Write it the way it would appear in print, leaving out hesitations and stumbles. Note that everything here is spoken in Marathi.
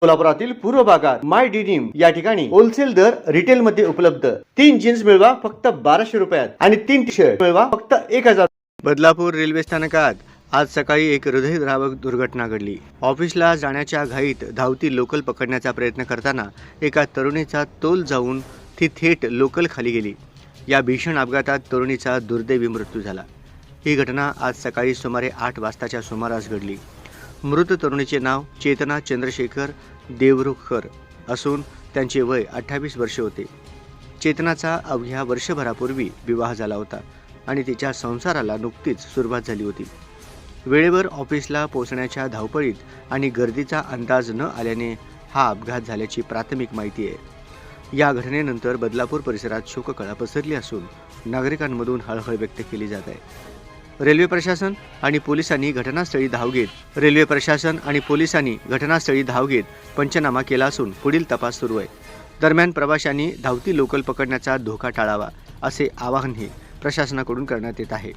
कोल्हापुरातील पूर्व भागात माय डिनिम या ठिकाणी होलसेल दर रिटेल मध्ये उपलब्ध। 3 जीन्स मिळवा फक्त 1200 रुपयात आणि 3 टी शर्ट मिळवा फक्त 1000। बदलापूर रेल्वे स्थानकात आज सकाळी एक हृदयद्रावक दुर्घटना घडली। ऑफिसला जाण्याच्या घाईत धावती लोकल पकडण्याचा प्रयत्न करताना एका तरुणीचा तोल जाऊन ती थेट लोकल खाली गेली। या भीषण अपघातात तरुणीचा दुर्दैवी मृत्यू झाला। ही घटना आज सकाळी सुमारे 8 वाजताच्या सुमारास घडली। मृत तरुणीचे नाव चेतना चंद्रशेखर देवरुखकर असून त्यांचे वय 28 वर्षे होते। चेतनाचा अवघ्या वर्षभरापूर्वी विवाह झाला होता आणि तिच्या संसाराला नुकतीच सुरुवात झाली होती। वेळेवर ऑफिसला पोहोचण्याच्या धावपळीत आणि गर्दीचा अंदाज न आल्याने हा अपघात झाल्याची प्राथमिक माहिती आहे। या घटनेनंतर बदलापूर परिसरात शोककळा पसरली असून नागरिकांमधून हळहळ व्यक्त केली जात आहे। रेल्वे प्रशासन आणि पोलिसांनी घटनास्थळी धाव घेत पंचनामा केला असून पुढील तपास सुरू आहे। दरम्यान प्रवाशांनी धावती लोकल पकडण्याचा धोका टाळावा असे आवाहनही प्रशासनाकडून करण्यात येत आहे।